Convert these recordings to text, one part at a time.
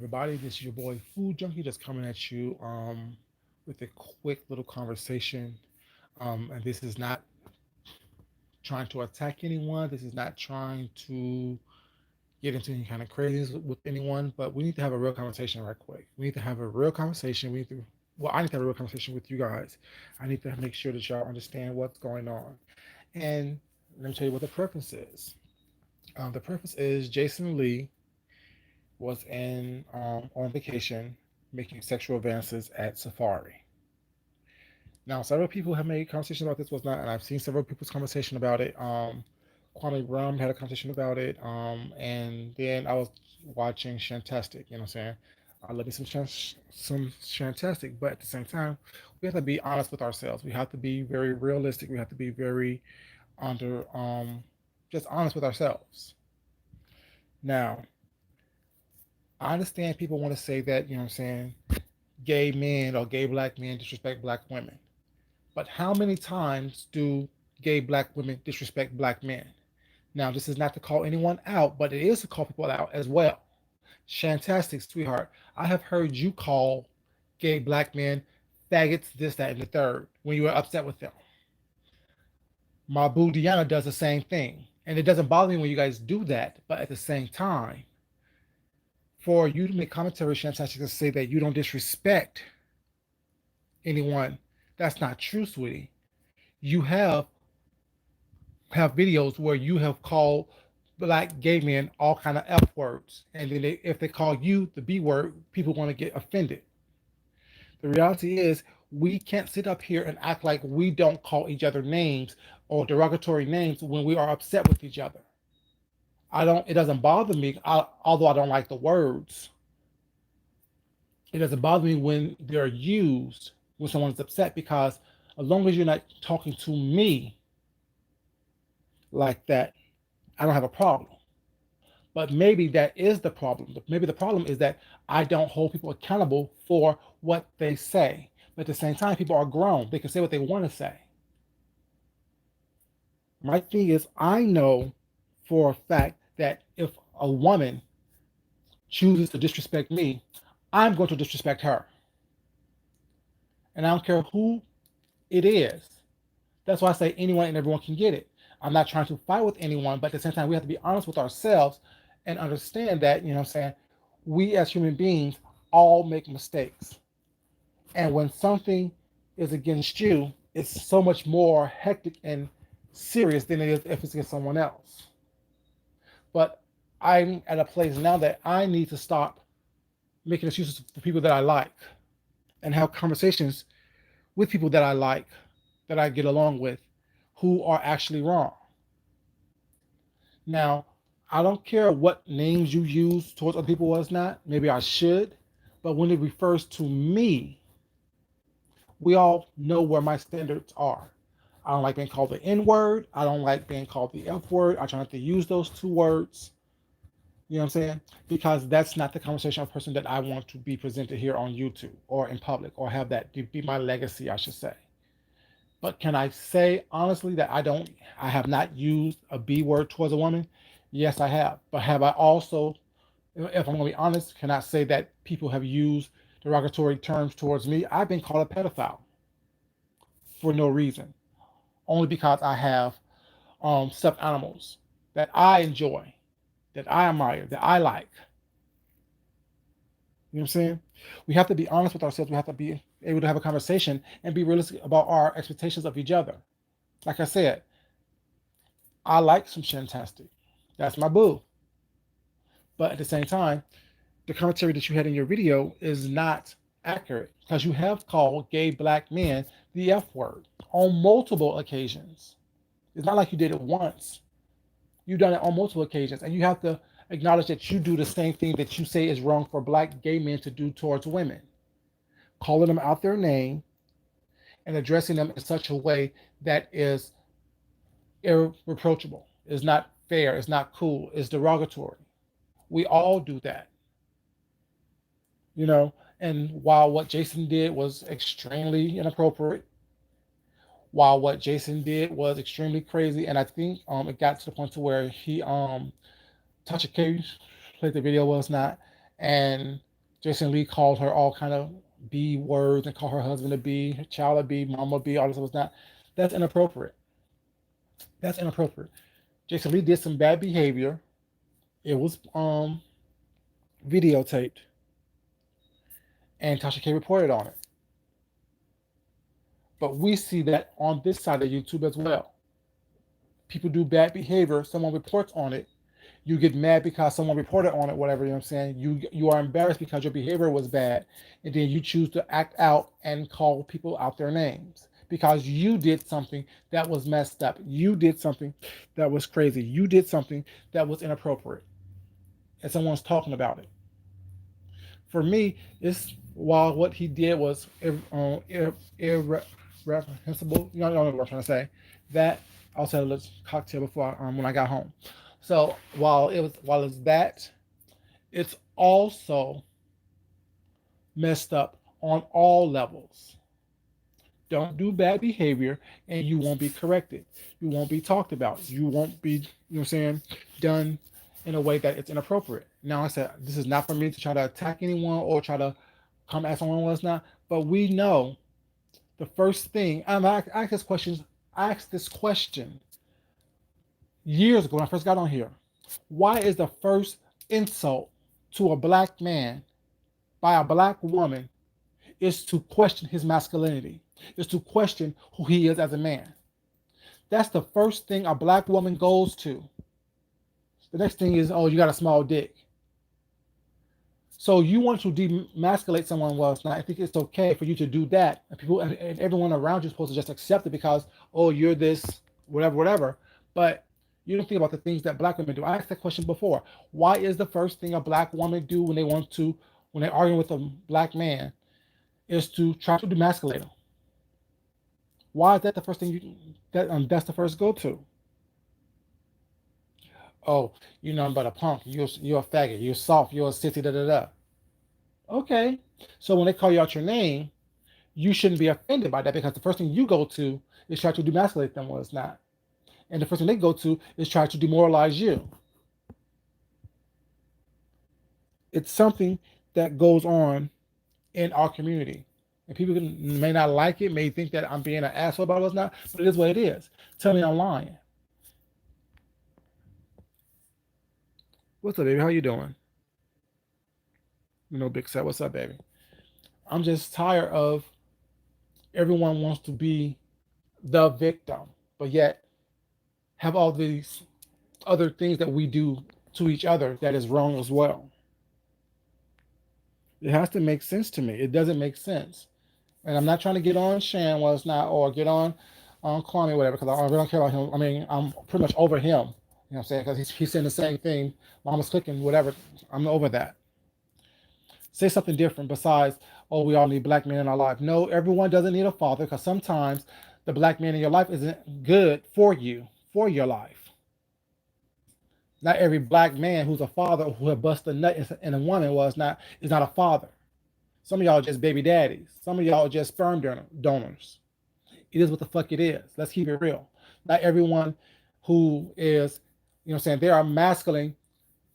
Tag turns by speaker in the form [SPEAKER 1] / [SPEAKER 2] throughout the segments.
[SPEAKER 1] Everybody, this is your boy Food Junkie just coming at you with a quick little conversation. And this is not trying to attack anyone. This is not trying to get into any kind of craziness with anyone, but we need to have a real conversation right quick. We need to have a real conversation. I need to have a real conversation with you guys. I need to make sure that y'all understand what's going on. And let me tell you what the purpose is. The purpose is Jason Lee was in on vacation making sexual advances at Safari. Now, several people have made conversations about this, was not, and I've seen several people's conversation about it. Kwame Brown had a conversation about it, and then I was watching Shantastic. You know what I'm saying? I love me some Shantastic, but at the same time, we have to be honest with ourselves. We have to be very realistic. We have to be very under just honest with ourselves. Now, I understand people want to say that, you know what I'm saying, gay men or gay black men disrespect black women. But how many times do gay black women disrespect black men? Now, this is not to call anyone out, but it is to call people out as well. Shantastic, sweetheart, I have heard you call gay black men faggots, this, that, and the third when you were upset with them. My boo Deanna does the same thing. And it doesn't bother me when you guys do that, but at the same time, for you to make commentary, Shantastic, to say that you don't disrespect anyone, that's not true, sweetie. You have videos where you have called black gay men all kind of F words, and then if they call you the B word, people want to get offended. The reality is, we can't sit up here and act like we don't call each other names or derogatory names when we are upset with each other. I don't. It doesn't bother me, although I don't like the words. It doesn't bother me when they're used when someone's upset, because as long as you're not talking to me like that, I don't have a problem. But maybe that is the problem. Maybe the problem is that I don't hold people accountable for what they say. But at the same time, people are grown. They can say what they want to say. My thing is, I know for a fact that if a woman chooses to disrespect me, I'm going to disrespect her. And I don't care who it is. That's why I say anyone and everyone can get it. I'm not trying to fight with anyone, but at the same time, we have to be honest with ourselves and understand that, you know what I'm saying, we as human beings all make mistakes. And when something is against you, it's so much more hectic and serious than it is if it's against someone else. But I'm at a place now that I need to stop making excuses for people that I like and have conversations with people that I like, that I get along with, who are actually wrong. Now, I don't care what names you use towards other people or not. Maybe I should. But when it refers to me, we all know where my standards are. I don't like being called the N word. I don't like being called the F word. I try not to use those two words. You know what I'm saying? Because that's not the conversational person that I want to be presented here on YouTube or in public, or have that be my legacy, I should say. But can I say honestly that I have not used a B word towards a woman? Yes, I have. But have I also, if I'm going to be honest, can I say that people have used derogatory terms towards me? I've been called a pedophile for no reason, only because I have stuffed animals that I enjoy, that I admire, that I like. You know what I'm saying? We have to be honest with ourselves. We have to be able to have a conversation and be realistic about our expectations of each other. Like I said, I like some Shantastic. That's my boo. But at the same time, the commentary that you had in your video is not accurate, because you have called gay black men the F word on multiple occasions. It's not like you did it once. You've done it on multiple occasions, and you have to acknowledge that you do the same thing that you say is wrong for black gay men to do towards women, calling them out their name and addressing them in such a way that is irreproachable, is not fair, is not cool, is derogatory. We all do that, you know. And while what Jason did was extremely inappropriate, while what Jason did was extremely crazy, and I think it got to the point to where he Tasha K played the video was not, and Jason Lee called her all kind of B words and called her husband a B, her child a B, mama a B, all this was not. That's inappropriate. That's inappropriate. Jason Lee did some bad behavior. It was videotaped, and Tasha K reported on it. But we see that on this side of YouTube as well. People do bad behavior, someone reports on it, you get mad because someone reported on it, whatever, you know what I'm saying? You are embarrassed because your behavior was bad, and then you choose to act out and call people out their names because you did something that was messed up. You did something that was crazy. You did something that was inappropriate, and someone's talking about it. For me, it's while what he did was irreprehensible. You know what I'm trying to say. That I also had a little cocktail before when I got home. So while it's that, it's also messed up on all levels. Don't do bad behavior and you won't be corrected. You won't be talked about. You won't be, you know what I'm saying, done in a way that it's inappropriate. Now I said this is not for me to try to attack anyone or try to come at someone else not, but we know the first thing I asked this question years ago when I first got on here. Why is the first insult to a black man by a black woman is to question his masculinity, is to question who he is as a man? That's the first thing a black woman goes to. The next thing is, oh, you got a small dick. So you want to demasculate someone. Well, it's not. I think it's okay for you to do that, and people and everyone around you is supposed to just accept it because, oh, you're this, whatever, whatever. But you don't think about the things that black women do. I asked that question before. Why is the first thing a black woman do when they're arguing with a black man, is to try to demasculate him? Why is that the first thing that's the first go to? Oh, you're nothing but a punk. You're a faggot. You're soft. You're a sissy. Da da da. Okay. So when they call you out your name, you shouldn't be offended by that because the first thing you go to is try to demasculate them. Well, it's not. And the first thing they go to is try to demoralize you. It's something that goes on in our community. And people may not like it, may think that I'm being an asshole about it, it's not, but it is what it is. Tell me I'm lying. What's up, baby? How you doing? Big set. What's up, baby? I'm just tired of everyone wants to be the victim, but yet have all these other things that we do to each other that is wrong as well. It has to make sense to me. It doesn't make sense. And I'm not trying to get on Shan was not or get on Kwame, whatever, because I really don't care about him. I mean, I'm pretty much over him. You know what I'm saying? Because he's saying the same thing. Mama's cooking, whatever. I'm over that. Say something different besides, oh, we all need black men in our life. No, everyone doesn't need a father because sometimes the black man in your life isn't good for you, for your life. Not every black man who's a father who had busted a nut in a woman is not a father. Some of y'all are just baby daddies. Some of y'all are just sperm donors. It is what the fuck it is. Let's keep it real. Not everyone who is, you know what I'm saying, there are masculine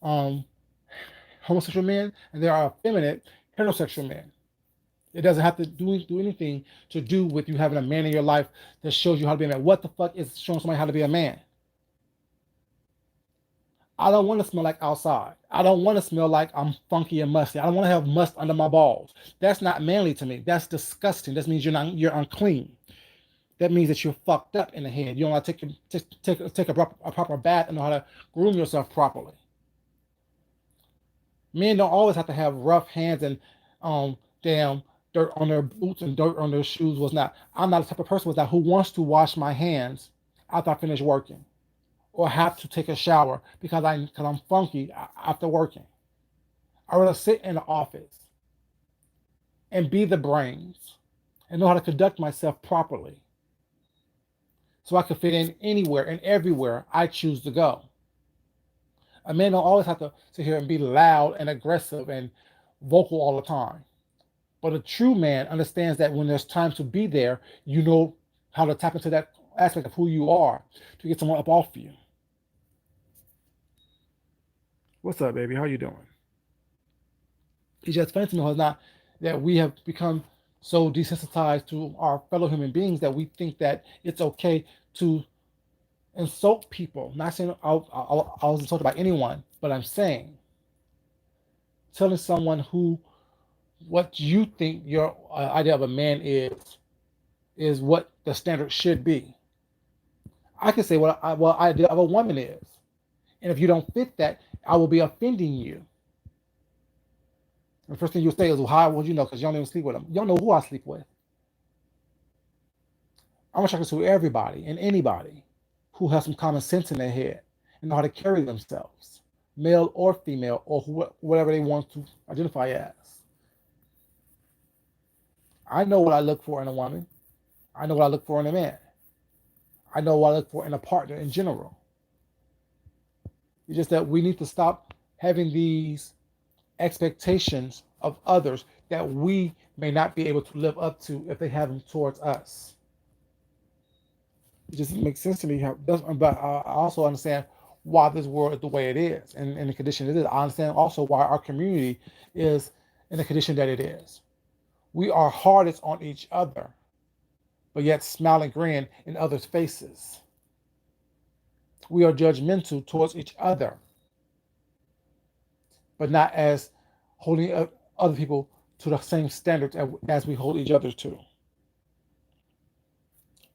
[SPEAKER 1] homosexual men and there are effeminate heterosexual men. It doesn't have to do anything to do with you having a man in your life that shows you how to be a man. What the fuck is showing somebody how to be a man? I don't want to smell like outside. I don't want to smell like I'm funky and musty. I don't want to have must under my balls. That's not manly to me. That's disgusting. That means you're unclean. That means that you're fucked up in the head. You don't want to take a proper bath and know how to groom yourself properly. Men don't always have to have rough hands and damn dirt on their boots and dirt on their shoes. I'm not the type of person who wants to wash my hands after I finish working, or have to take a shower because I'm funky after working. I rather sit in the office and be the brains and know how to conduct myself properly so I can fit in anywhere and everywhere I choose to go. A man don't always have to sit here and be loud and aggressive and vocal all the time. But a true man understands that when there's time to be there, you know how to tap into that aspect of who you are to get someone up off you. What's up, baby? How you doing? It's just funny to me how it's not that we have become so desensitized to our fellow human beings that we think that it's okay to insult people. Not saying I was insulted by anyone, but I'm saying telling someone who what you think your idea of a man is what the standard should be. I can say what idea of a woman is, and if you don't fit that, I will be offending you. The first thing you say is, "Well, how would you know? Because you don't even sleep with them. You don't know who I sleep with." I'm gonna try to everybody and anybody who has some common sense in their head and know how to carry themselves, male or female, or whatever they want to identify as. I know what I look for in a woman. I know what I look for in a man. I know what I look for in a partner in general. It's just that we need to stop having these expectations of others that we may not be able to live up to if they have them towards us. It just makes sense to me how, but I also understand why this world is the way it is and in the condition it is. I understand also why our community is in the condition that it is. We are hardest on each other, but yet smile and grin in others' faces. We are judgmental towards each other, but not as holding other people to the same standards as we hold each other to.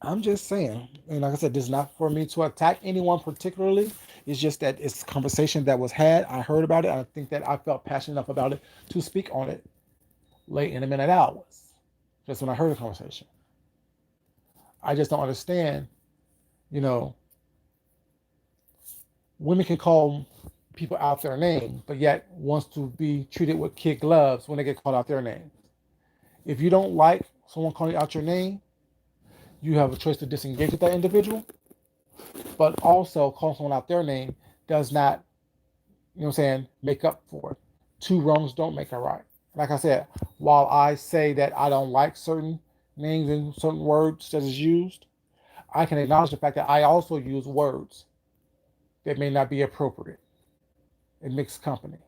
[SPEAKER 1] I'm just saying, and like I said, this is not for me to attack anyone particularly. It's just that it's a conversation that was had. I heard about it. I think that I felt passionate enough about it to speak on it late in the midnight hours. Just when I heard the conversation, I just don't understand. You know, women can call people out their name, but yet wants to be treated with kid gloves when they get called out their name. If you don't like someone calling out your name, you have a choice to disengage with that individual, but also calling someone out their name does not, you know what I'm saying, make up for it. Two wrongs don't make a right. Like I said, while I say that I don't like certain names and certain words that is used, I can acknowledge the fact that I also use words that may not be appropriate in mixed company.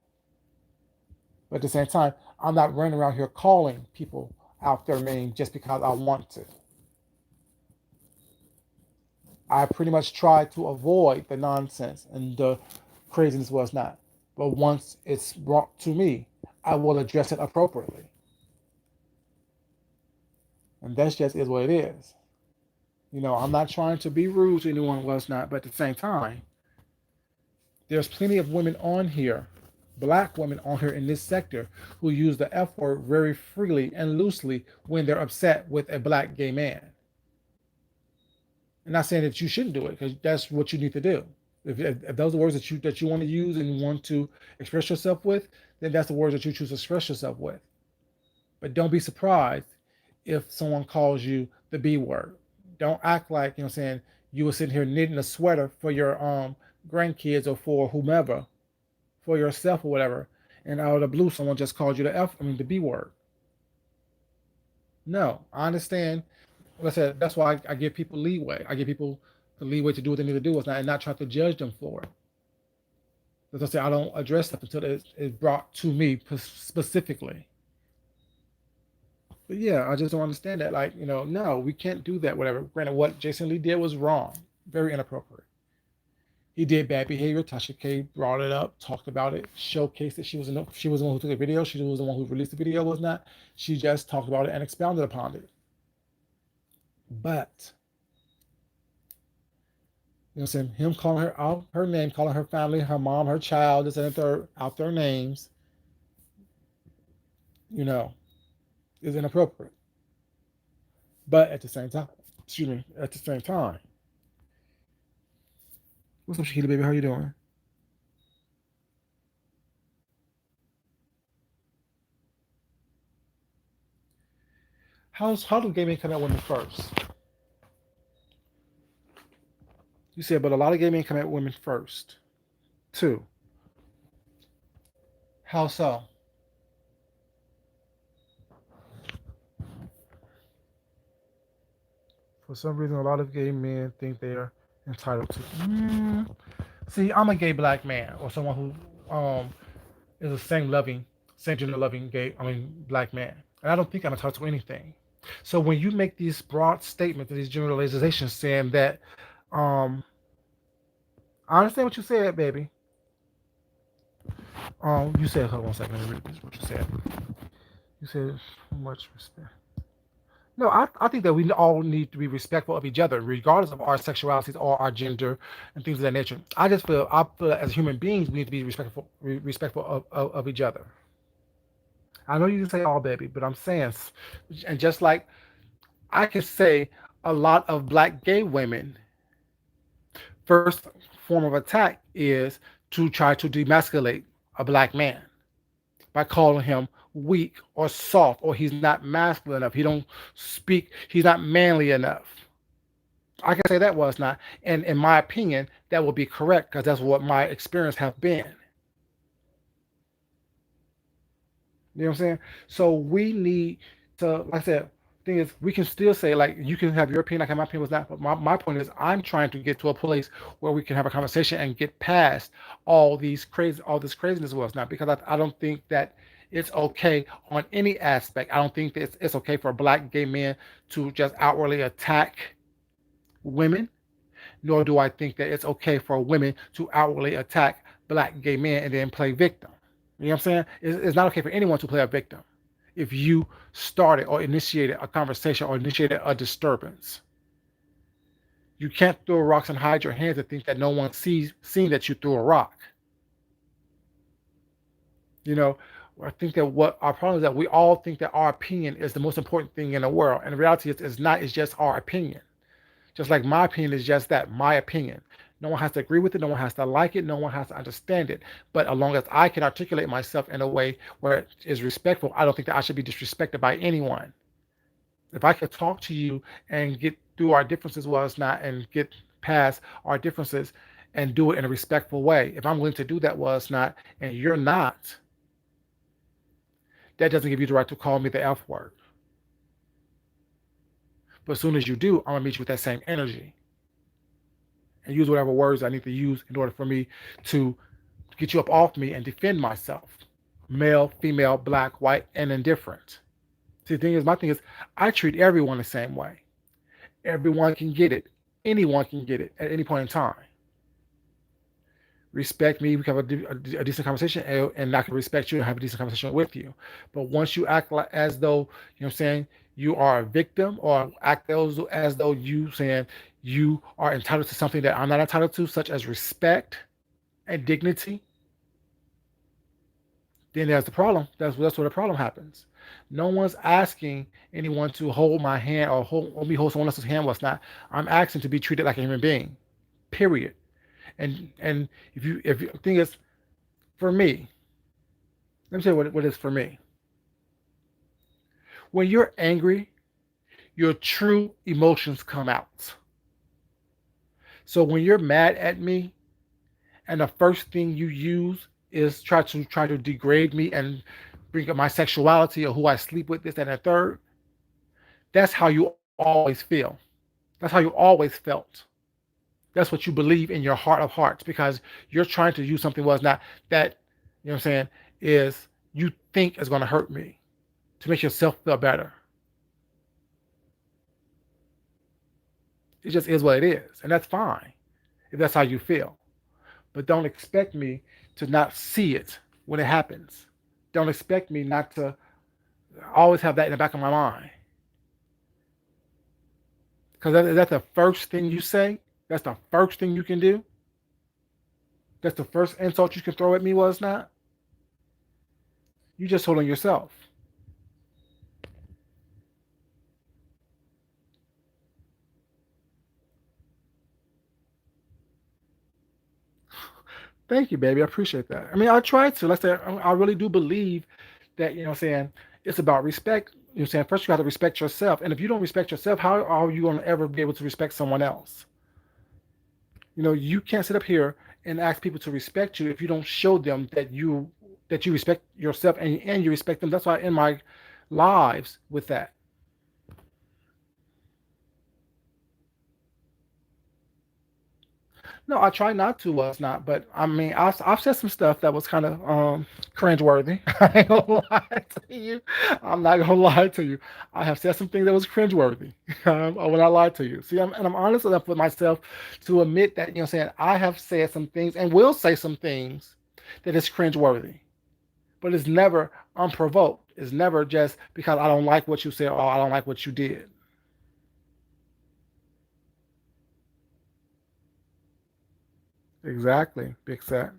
[SPEAKER 1] But at the same time, I'm not running around here calling people out their name just because I want to. I pretty much try to avoid the nonsense and the craziness was not. But once it's brought to me, I will address it appropriately. And that's just is what it is. I'm not trying to be rude to anyone was not, but at the same time, there's plenty of women on here, black women on here in this sector, who use the F word very freely and loosely when they're upset with a black gay man. I'm not saying that you shouldn't do it because that's what you need to do. If those are words that you want to use and you want to express yourself with, then that's the words that you choose to express yourself with. But don't be surprised if someone calls you the B word. Don't act like, saying you were sitting here knitting a sweater for your grandkids or for whomever, for yourself or whatever, and out of the blue someone just called you the B word. No, I understand. Like I said, that's why I give people leeway. I give people the leeway to do what they need to do and not try to judge them for it. As I say, I don't address stuff until it's brought to me specifically. But yeah, I just don't understand that. Like, no, we can't do that, whatever. Granted, what Jason Lee did was wrong, very inappropriate. He did bad behavior. Tasha K brought it up, talked about it, showcased it. She was the one who took the video. She was the one who released the video, was not. She just talked about it and expounded upon it. But saying him calling her out her name, calling her family, her mom, her child, this and the third, out their names, is inappropriate. But at the same time, what's up, Shakita baby? How you doing? How do gay men come at women first? You said, but a lot of gay men come at women first, too. How so? For some reason, a lot of gay men think they are entitled to. See, I'm a gay black man or someone who is a same loving same gender loving gay, black man. And I don't think I'm entitled to anything. So when you make these broad statements and these generalizations saying that, um, I understand what you said, baby. You said, hold on a second, let me read this, what you said. You said, much respect. No, I think that we all need to be respectful of each other, regardless of our sexualities or our gender and things of that nature. I feel that as human beings, we need to be respectful of each other. I know you can say all, baby, but I'm saying, and just like I can say a lot of black gay women, first form of attack is to try to demasculate a black man by calling him weak or soft or he's not masculine enough. He don't speak. He's not manly enough. I can say that was not, and in my opinion, that would be correct because that's what my experience have been. You know what I'm saying? So we need to, like I said, thing is, we can still say, like, you can have your opinion, like my opinion was not, but my point is, I'm trying to get to a place where we can have a conversation and get past all this craziness was not, because I don't think that it's okay on any aspect. I don't think that it's okay for black gay men to just outwardly attack women, nor do I think that it's okay for women to outwardly attack black gay men and then play victim. You know what I'm saying? It's not okay for anyone to play a victim if you started or initiated a conversation or initiated a disturbance. You can't throw rocks and hide your hands and think that no one seen that you threw a rock. You know, I think that what our problem is that we all think that our opinion is the most important thing in the world. And the reality is it's not, it's just our opinion. Just like my opinion is just that, my opinion. No one has to agree with it. No one has to like it. No one has to understand it. But as long as I can articulate myself in a way where it is respectful, I don't think that I should be disrespected by anyone. If I could talk to you and get through our differences, well, it's not, and get past our differences and do it in a respectful way. If I'm willing to do that, well, it's not, and you're not, that doesn't give you the right to call me the F word. But as soon as you do, I'm gonna meet you with that same energy and use whatever words I need to use in order for me to get you up off me and defend myself. Male, female, black, white, and indifferent. See, the thing is, my thing is, I treat everyone the same way. Everyone can get it. Anyone can get it at any point in time. Respect me, we can have a decent conversation, and I can respect you and have a decent conversation with you. But once you act like as though, you know what I'm saying, you are a victim, or act as though you saying you are entitled to something that I'm not entitled to, such as respect and dignity, then there's the problem. That's where the problem happens. No one's asking anyone to hold my hand or me hold someone else's hand. What's not? I'm asking to be treated like a human being. Period. And if you thing is, for me, let me tell you what it is for me. When you're angry, your true emotions come out. So when you're mad at me, and the first thing you use is try to degrade me and bring up my sexuality or who I sleep with, this and the third, that's how you always feel. That's how you always felt. That's what you believe in your heart of hearts, because you're trying to use something was not that, you know what I'm saying, is you think is going to hurt me to make yourself feel better. It just is what it is. And that's fine if that's how you feel. But don't expect me to not see it when it happens. Don't expect me not to always have that in the back of my mind. Because that's the first thing you say. That's the first thing you can do. That's the first insult you can throw at me, was not. You just told on yourself. Thank you, baby. I appreciate that. I mean, I try to. Let's say I really do believe that, you know what I'm saying, it's about respect. You know what I'm saying? First you have to respect yourself. And if you don't respect yourself, how are you gonna ever be able to respect someone else? You know, you can't sit up here and ask people to respect you if you don't show them that you respect yourself and you respect them. That's why in my lives with that. No, I try not to. Was not, but I mean, I've said some stuff that was kind of cringeworthy. I ain't gonna lie to you. I'm not gonna lie to you. I have said some things that was cringeworthy when I lied to you. See, I'm honest enough with myself to admit that, saying I have said some things and will say some things that is cringeworthy, but it's never unprovoked. It's never just because I don't like what you said or I don't like what you did. Exactly, big set.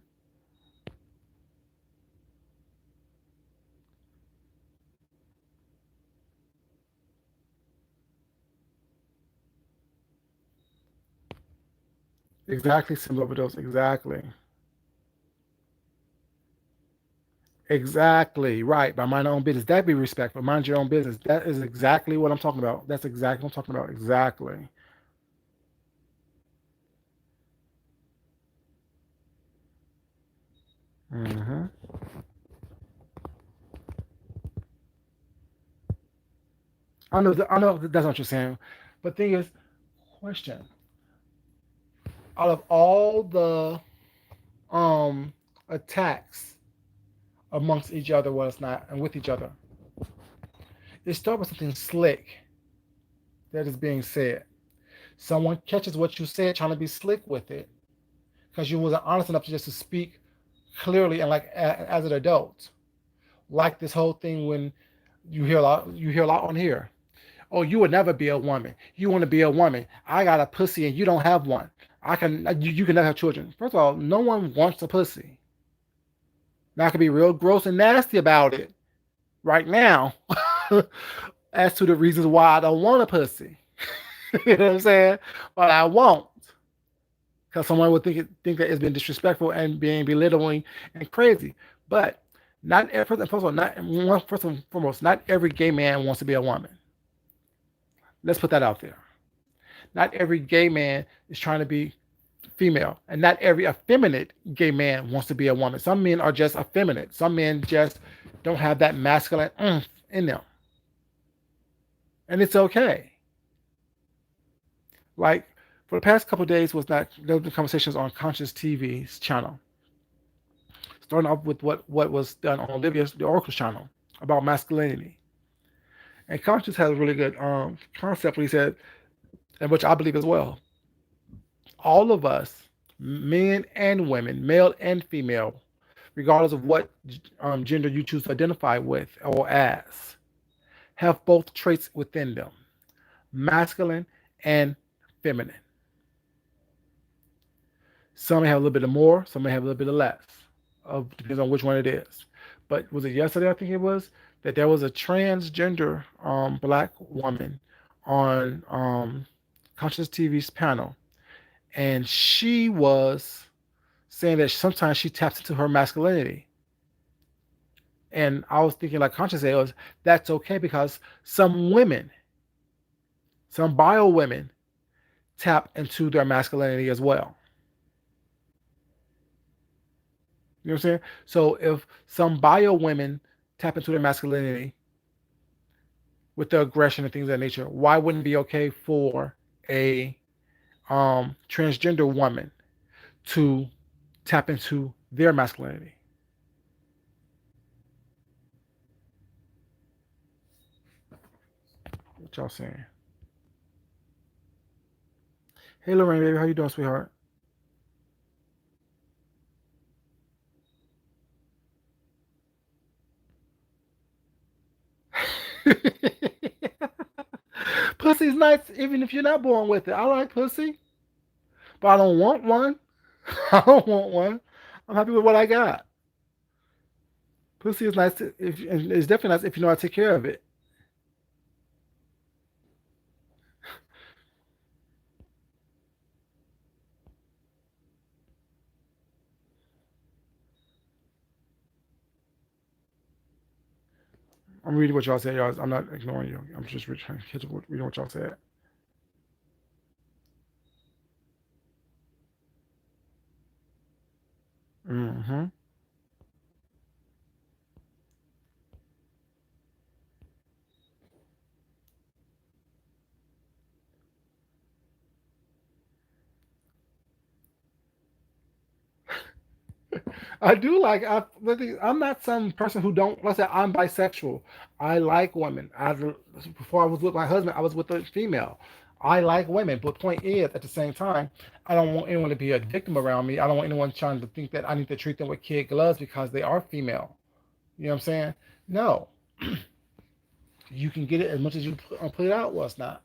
[SPEAKER 1] Exactly, similar overdose. Exactly. Exactly right. By mind your own business, that be respect. But mind your own business. That is exactly what I'm talking about. That's exactly what I'm talking about. Exactly. hmm I know that's what you're saying. But thing is, question: out of all the um attacks amongst each other, well, it's not, and with each other, it starts with something slick that is being said. Someone catches what you said, trying to be slick with it, because you wasn't honest enough to just to speak clearly and like as an adult. Like this whole thing when you hear a lot on here. Oh, you would never be a woman. You want to be a woman. I got a pussy and you don't have one. You can never have children. First of all, no one wants a pussy. Now I can be real gross and nasty about it right now as to the reasons why I don't want a pussy. You know what I'm saying? But I won't. Because someone would think that it's been disrespectful and being belittling and crazy. But not first of all, first and foremost, not every gay man wants to be a woman. Let's put that out there. Not every gay man is trying to be female, and not every effeminate gay man wants to be a woman. Some men are just effeminate. Some men just don't have that masculine in them, and it's okay. Like for the past couple of days was not there have been conversations on Conscious TV's channel, starting off with what was done on Olivia's the Oracle's channel about masculinity. And Conscious has a really good concept when he said, and which I believe as well. All of us, men and women, male and female, regardless of what gender you choose to identify with or as, have both traits within them, masculine and feminine. Some may have a little bit of more, some may have a little bit of less. Depends on which one it is. But was it yesterday? I think it was that there was a transgender black woman on Conscious TV's panel, and she was saying that sometimes she taps into her masculinity. And I was thinking, like Conscious said, was that's okay because some women, some bio women, tap into their masculinity as well. You know what I'm saying? So if some bio women tap into their masculinity with the aggression and things of that nature, why wouldn't it be okay for a transgender woman to tap into their masculinity? What y'all saying? Hey Lorraine, baby, how you doing, sweetheart? Pussy's nice, even if you're not born with it. I like pussy, but I don't want one. I don't want one. I'm happy with what I got. Pussy is nice. If and it's definitely nice if you know how to take care of it. I'm reading what y'all said, y'all. I'm not ignoring you. I'm just reading what y'all said. hmm I do like. I'm not some person who don't. Let's say I'm bisexual. I like women. Before I was with my husband, I was with a female. I like women, but the point is, at the same time, I don't want anyone to be a victim around me. I don't want anyone trying to think that I need to treat them with kid gloves because they are female. You know what I'm saying? No, you can get it as much as you put it out. Well, it's not.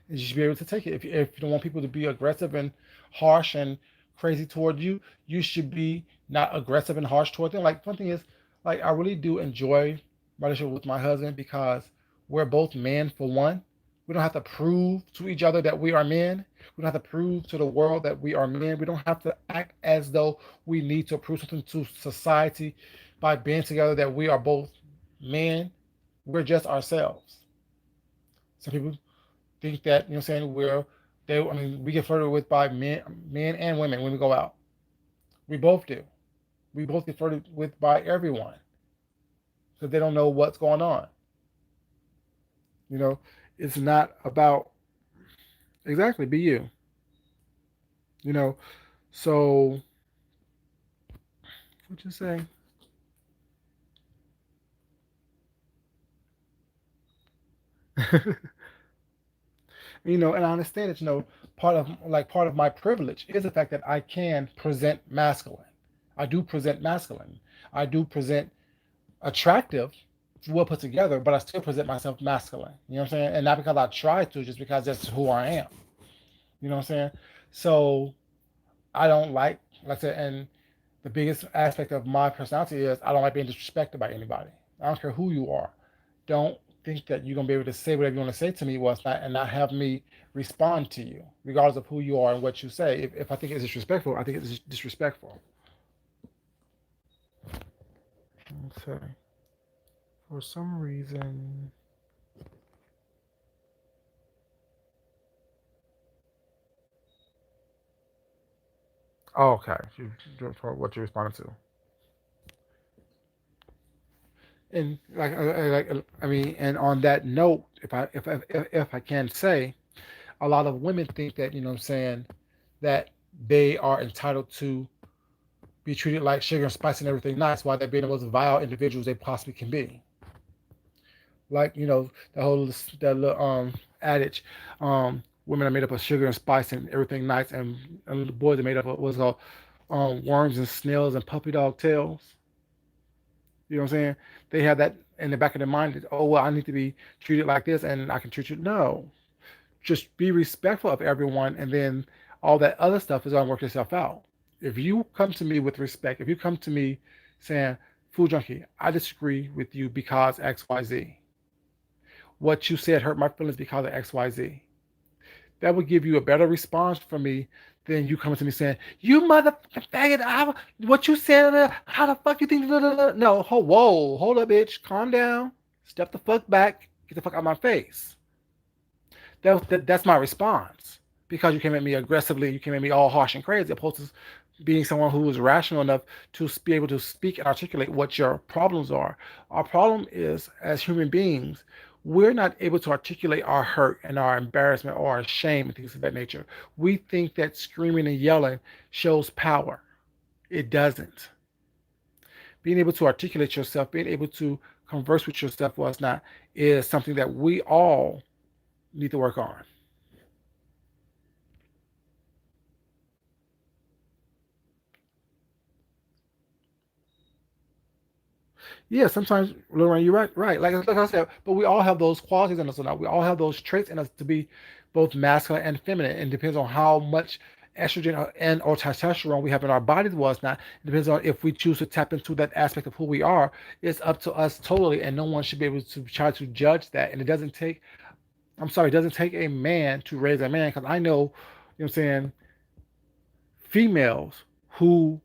[SPEAKER 1] You should be able to take it. If you don't want people to be aggressive and harsh and crazy toward you, you should be not aggressive and harsh toward them. Like one thing is, like I really do enjoy my relationship with my husband because we're both men for one. We don't have to prove to each other that we are men. We don't have to prove to the world that we are men. We don't have to act as though we need to prove something to society by being together that we are both men. We're just ourselves. Some people think that, you know what I'm saying, I mean, we get flirted with by men and women when we go out. We both do. We both get flirted with by everyone because they don't know what's going on. You know, it's not about exactly be you. You know, so what you say? And I understand that, part of my privilege is the fact that I can present masculine. I do present masculine. I do present attractive, well put together, but I still present myself masculine. You know what I'm saying? And not because I try to, just because that's who I am. You know what I'm saying? So I don't like I said, and the biggest aspect of my personality is I don't like being disrespected by anybody. I don't care who you are. Don't think that you're gonna be able to say whatever you want to say to me was not and not have me respond to you, regardless of who you are and what you say. If I think it's disrespectful, I think it's disrespectful. Okay. For some reason. Oh, okay. What you responded to. And I mean, and on that note, if I can say, a lot of women think that, you know what I'm saying, that they are entitled to be treated like sugar and spice and everything nice while they're being the most vile individuals they possibly can be. Like, the whole that little adage, women are made up of sugar and spice and everything nice, and the boys are made up of what's called worms and snails and puppy dog tails. You know what I'm saying? They have that in the back of their mind that, oh, well, I need to be treated like this and I can treat you. No, just be respectful of everyone, and then all that other stuff is going to work itself out. If you come to me with respect, if you come to me saying, Food Junkie, I disagree with you because XYZ. What you said hurt my feelings because of XYZ. That would give you a better response from me than you coming to me saying, "You motherfucking faggot! What you said? How the fuck you think?" Blah, blah, blah." No, whoa, hold up, bitch, calm down, step the fuck back, get the fuck out of my face. That's my response because you came at me aggressively, you came at me all harsh and crazy, opposed to being someone who is rational enough to be able to speak and articulate what your problems are. Our problem is, as human beings, we're not able to articulate our hurt and our embarrassment or our shame and things of that nature. We think that screaming and yelling shows power. It doesn't. Being able to articulate yourself, being able to converse with yourself, was not, is something that we all need to work on. Yeah, sometimes, Lorraine, you're right. Right, like I said, but we all have those qualities in us. Now we all have those traits in us to be both masculine and feminine. And depends on how much estrogen or testosterone we have in our bodies. Was not. It depends on if we choose to tap into that aspect of who we are. It's up to us totally, and no one should be able to try to judge that. And it doesn't take. I'm sorry, it doesn't take a man to raise a man because I know, what I'm saying, females who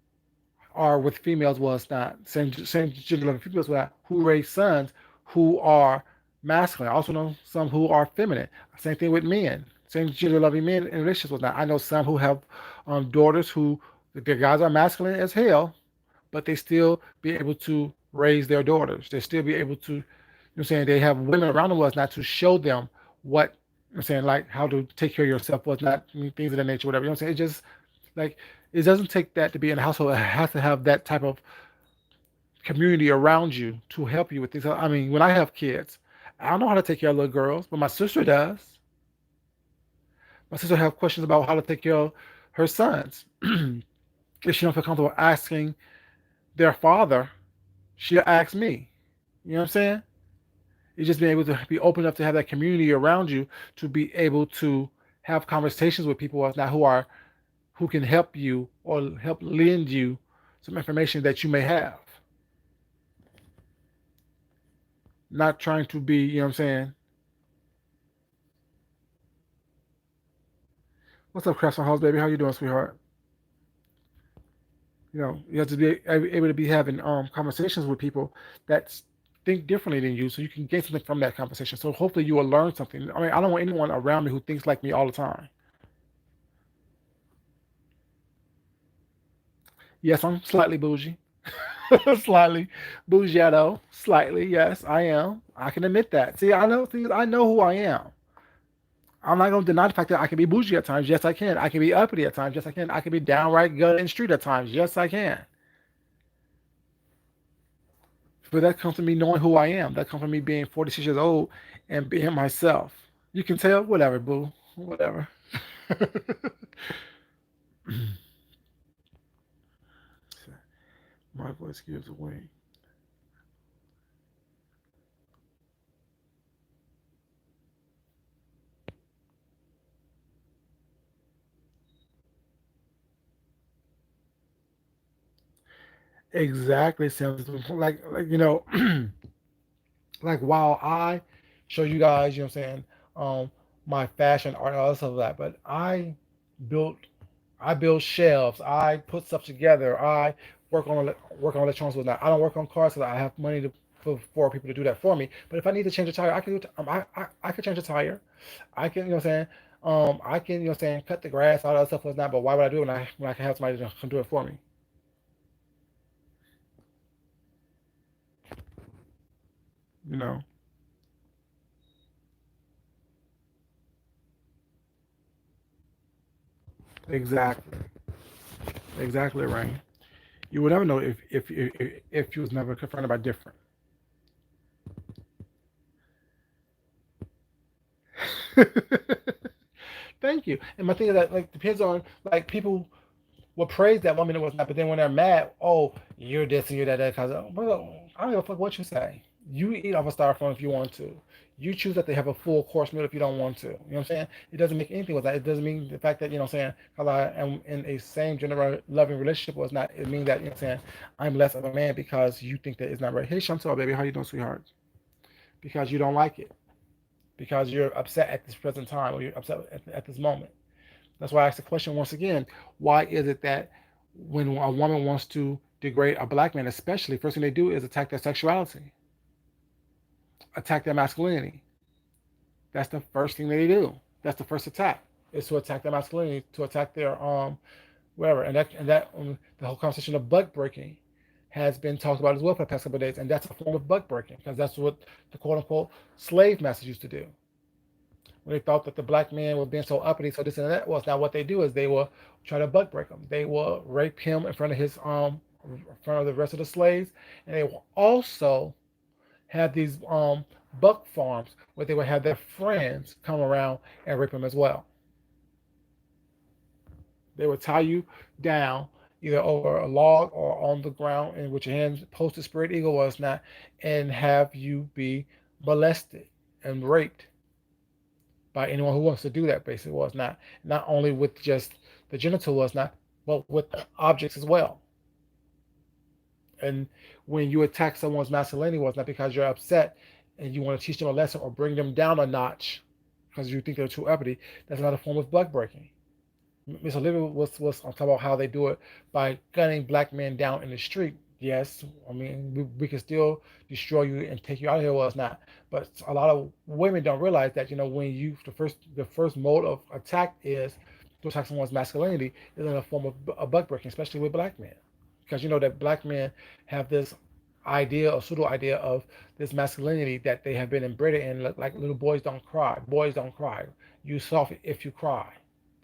[SPEAKER 1] are with females, was not same gender loving females who raise sons who are masculine. I also know some who are feminine. Same thing with men. Same gender loving men in relationships with that. I know some who have daughters who their guys are masculine as hell, but they still be able to raise their daughters. They still be able to, saying, they have women around them was not to show them what, I'm saying, like how to take care of yourself, was not things of that nature, whatever. You know what I'm saying? It just Like it doesn't take that to be in a household. It has to have that type of community around you to help you with things. I mean, when I have kids, I don't know how to take care of little girls, but my sister does. My sister have questions about how to take care of her sons. If she don't feel comfortable asking their father, she'll ask me. You know what I'm saying? You just being able to be open enough to have that community around you to be able to have conversations with people now who can help you or help lend you some information that you may have. Not trying to be, you know what I'm saying? What's up, Craftsman House, baby? How you doing, sweetheart? You have to be able to be having conversations with people that think differently than you, so you can gain something from that conversation. So hopefully you will learn something. I mean, I don't want anyone around me who thinks like me all the time. Yes, I'm slightly bougie, slightly bougietto, slightly. Yes, I am. I can admit that. See, I know things. I know who I am. I'm not going to deny the fact that I can be bougie at times. Yes, I can. I can be uppity at times. Yes, I can. I can be downright gut in the street at times. Yes, I can. But that comes from me knowing who I am. That comes from me being 46 years old and being myself. You can tell, whatever, boo, whatever. My voice gives away. Exactly, Sims. Like like while I show you guys, you know what I'm saying, my fashion art and all this stuff like that, but built I build shelves, I put stuff together, I work on electronics with that. I don't work on cars because I have money for people to do that for me. But if I need to change a tire, I can do I can change a tire. I can, you know what I'm saying, I can, you know what I'm saying, cut the grass, all that stuff was not, but why would I do it when I can have somebody to come do it for me? You know? Exactly. Exactly, right. You would never know if you was never confronted by different. Thank you. And my thing is that like depends on like people will praise that woman and whatnot, but then when they're mad, oh, you're this and you're that, cause well, I don't give a fuck what you say. You eat off a styrofoam if you want to. You choose that they have a full course meal if you don't want to. You know what I'm saying? It doesn't make anything with that. It doesn't mean the fact that, you know what I'm saying, because I am in a same gender loving relationship was not it mean that, you know what I'm saying, I'm less of a man because you think that it's not right. Hey Chantal, baby, how you doing, sweetheart? Because you don't like it. Because you're upset at this present time or you're upset at this moment. That's why I asked the question once again, why is it that when a woman wants to degrade a black man, especially, first thing they do is attack their sexuality, attack their masculinity. That's the first thing they do. That's the first attack. Is to attack their masculinity, to attack their whatever. And the whole conversation of butt breaking has been talked about as well for the past couple of days, and that's a form of butt breaking because that's what the quote unquote slave masters used to do when they thought that the black man was being so uppity, so this and that was. Now what they do is they will try to butt break him. They will rape him in front of his in front of the rest of the slaves, and they will also have these buck farms where they would have their friends come around and rape him as well. They would tie you down either over a log or on the ground and with your hands posted spread eagle was not, and have you be molested and raped by anyone who wants to do that. Basically, was not only with just the genital was not, but with objects as well. And when you attack someone's masculinity was not because you're upset and you want to teach them a lesson or bring them down a notch because you think they're too uppity. That's another form of buck breaking. Miss Olivia was on top about how they do it by gunning black men down in the street. Yes, I mean we can still destroy you and take you out of here. Well, it's not, but a lot of women don't realize that when you the first mode of attack is to attack someone's masculinity is in a form of a buck breaking, especially with black men, because you know that black men have this idea or pseudo idea of this masculinity that they have been embedded in, like little boys don't cry, you soft if you cry,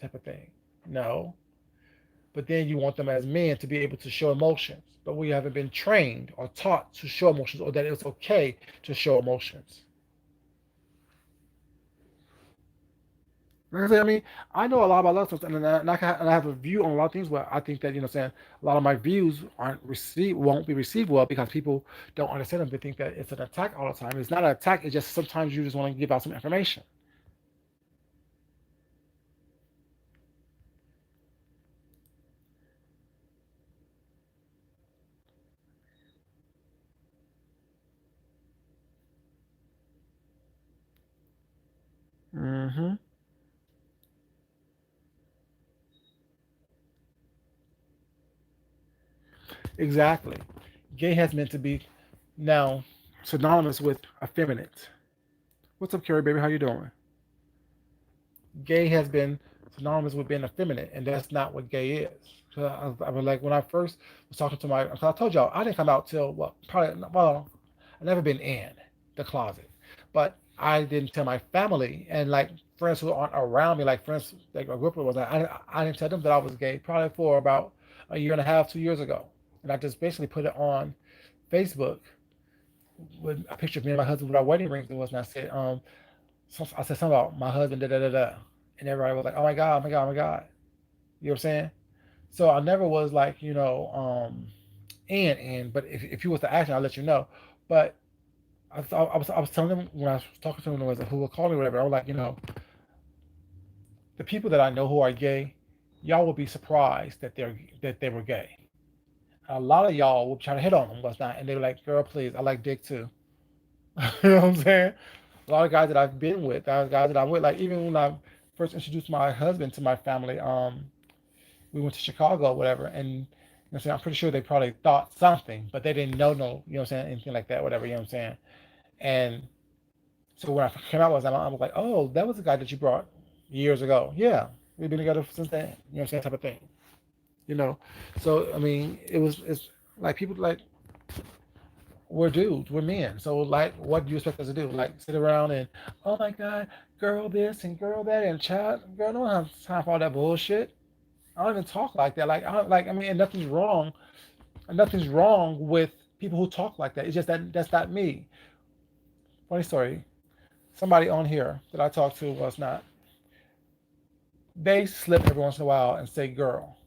[SPEAKER 1] type of thing. No, but then you want them as men to be able to show emotions. But we haven't been trained or taught to show emotions, or that it's okay to show emotions. Like I said, I mean, I know a lot about love stuff, and I have a view on a lot of things. Where I think that saying a lot of my views won't be received well because people don't understand them. They think that it's an attack all the time. It's not an attack. It's just sometimes you just want to give out some information. Hmm. Exactly. Gay has meant to be now synonymous with effeminate. What's up, Carrie, baby? How you doing? Gay has been synonymous with being effeminate, and that's not what gay is. So I was like, when I first was talking to my, I told y'all I didn't come out till what, probably, well, I never been in the closet, but I didn't tell my family and like friends who aren't around me, like friends like I grew up with, was like, I didn't tell them that I was gay probably for about a year and a half, 2 years ago, and I just basically put it on Facebook with a picture of me and my husband with our wedding rings and whatnot. I said, I said something about my husband, da da da da, and everybody was like, "Oh my god, oh my god, oh my god." You know what I'm saying? So I never was like, but if you was to ask me, I'll let you know. But I was telling them when I was talking to them who were calling me, whatever. I was like, the people that I know who are gay, y'all will be surprised that they were gay. A lot of y'all will try to hit on them, what's not, and they were like, "Girl, please, I like dick too." You know what I'm saying? A lot of guys that I've been with, guys that I'm with, like even when I first introduced my husband to my family, we went to Chicago or whatever, and I'm pretty sure they probably thought something, but they didn't know no, you know what I'm saying, anything like that, whatever, you know what I'm saying. And so when I came out, I was like, oh, that was the guy that you brought years ago. Yeah, we've been together since then. You know what I'm saying, type of thing. You know, so I mean, it's like people like we're dudes, we're men. So like, what do you expect us to do? Like sit around and oh my god, girl this and girl that and child, girl, I don't have time for all that bullshit. I don't even talk like that. Like I don't like. I mean, and nothing's wrong with people who talk like that. It's just that that's not me. Funny story. Somebody on here that I talked to was not. They slip every once in a while and say "girl"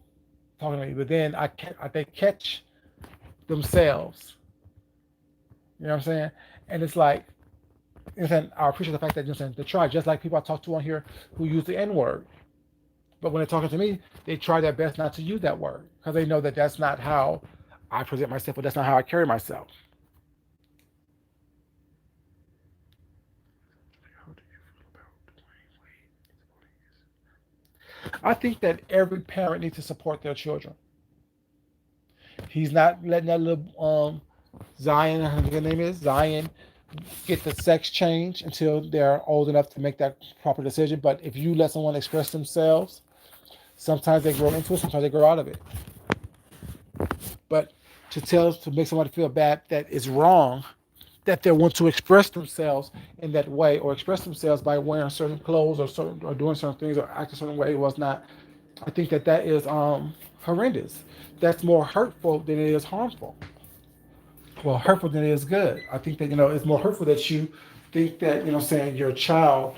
[SPEAKER 1] talking to me, but then they catch themselves. You know what I'm saying? And it's like, I appreciate the fact that they try. Just like people I talk to on here who use the N word, but when they're talking to me, they try their best not to use that word because they know that that's not how I present myself, or that's not how I carry myself. How do you feel about Dwayne Wade? I think that every parent needs to support their children. He's not letting that little Zion, I think her name is Zion, get the sex change until they're old enough to make that proper decision. But if you let someone express themselves, sometimes they grow into it, sometimes they grow out of it. But to make somebody feel bad that is wrong, that they want to express themselves in that way, or express themselves by wearing certain clothes or doing certain things or acting a certain way, was not. I think that is horrendous. That's more hurtful than it is harmful. Well, hurtful than it is good. I think that it's more hurtful that you think that saying your child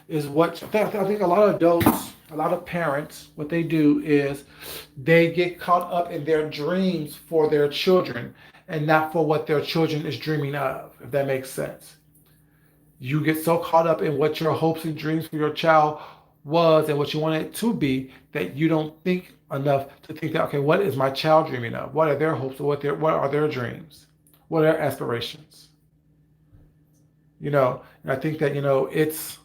[SPEAKER 1] is what. I think a lot of adults, a lot of parents, what they do is they get caught up in their dreams for their children and not for what their children is dreaming of. If that makes sense, you get so caught up in what your hopes and dreams for your child was and what you want it to be that you don't think enough to think that, okay, what is my child dreaming of? What are their hopes, or what are their dreams? What are their aspirations? And I think that it's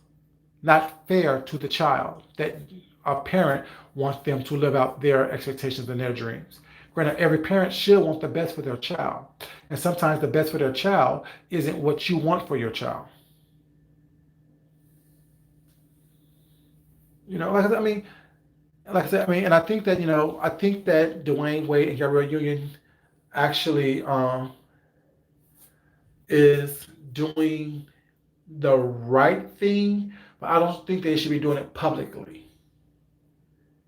[SPEAKER 1] not fair to the child that a parent wants them to live out their expectations and their dreams. Granted, every parent should want the best for their child, and sometimes the best for their child isn't what you want for your child. I mean, like I said, I mean, and I think that I think that Dwayne Wade and Gabrielle Union actually is doing the right thing, but I don't think they should be doing it publicly.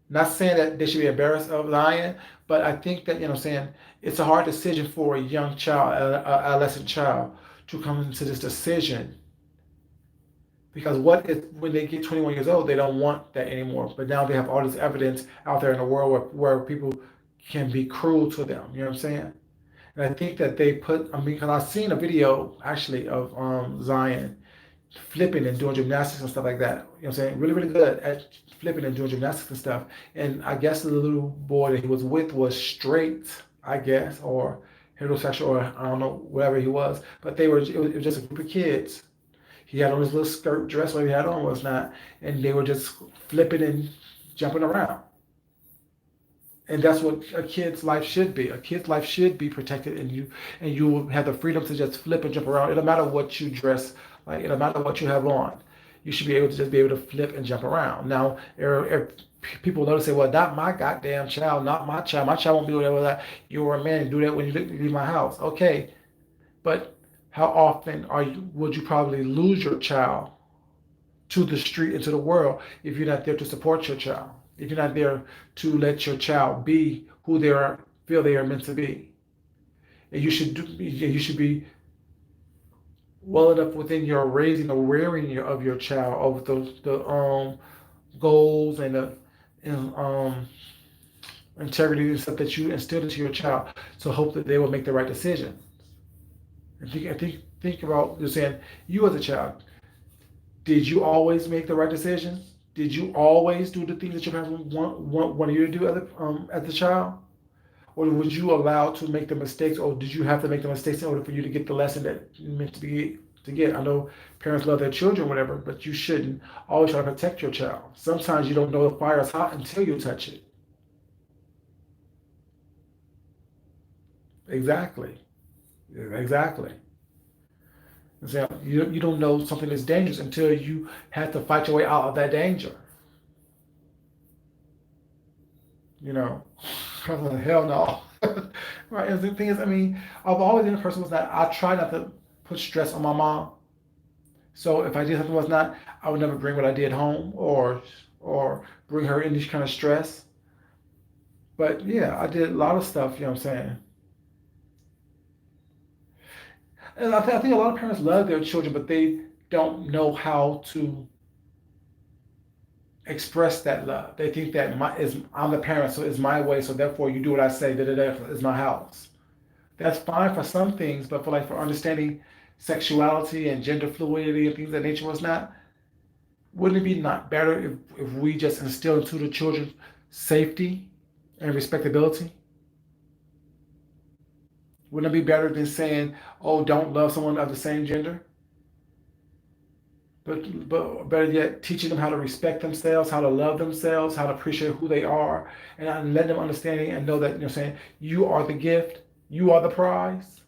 [SPEAKER 1] Not saying that they should be embarrassed of lying, but I think that, what I'm saying, it's a hard decision for a young child, a adolescent child, to come into this decision. Because what if when they get 21 years old, they don't want that anymore? But now they have all this evidence out there in the world where people can be cruel to them. You know what I'm saying? And I think that they put, I mean, because I've seen a video actually of Zion flipping and doing gymnastics and stuff like that. You know what I'm saying? Really, really good at flipping and doing gymnastics and stuff. And I guess the little boy that he was with was straight, I guess, or heterosexual, or I don't know, whatever he was. But it was just a group of kids. He had on his little skirt dress, whatever he had on was not, and they were just flipping and jumping around. And that's what a kid's life should be. A kid's life should be protected, and you will have the freedom to just flip and jump around. It don't matter what you dress like. It don't matter what you have on. You should be able to just be able to flip and jump around. Now, people love to say, "Well, not my goddamn child, not my child. My child won't be able to do that." You are a man and do that when you leave my house. Okay, but how often would you probably lose your child to the street, into the world, if you're not there to support your child, if you're not there to let your child be who feel they are meant to be? And you should be well enough within your raising or rearing of your child of the goals and the and, integrity and stuff that you instill into your child, so hope that they will make the right decision. And think about, you're saying, you as a child, did you always make the right decisions? Did you always do the things that your parents wanted you to do as a child? Or was you allowed to make the mistakes, or did you have to make the mistakes in order for you to get the lesson that you meant to get? I know parents love their children, whatever, but you shouldn't always try to protect your child. Sometimes you don't know the fire is hot until you touch it. Exactly. Exactly. So you don't know something is dangerous until you have to fight your way out of that danger. You know, hell no. Right? And the thing is, I mean, I've always been a person was that I try not to put stress on my mom. So if I did something was not, I would never bring what I did home, or bring her any kind of stress. But yeah, I did a lot of stuff. You know what I'm saying? And I think a lot of parents love their children, but they don't know how to express that love. They think that I'm the parent, so it's my way, so therefore you do what I say. Da da da. It's my house. That's fine for some things, but for understanding sexuality and gender fluidity and things of that nature was not. Wouldn't it be not better if we just instill into the children safety and respectability? Wouldn't it be better than saying, "Oh, don't love someone of the same gender"? But better yet, teaching them how to respect themselves, how to love themselves, how to appreciate who they are, and let them understand and know that, saying, you are the gift, you are the prize.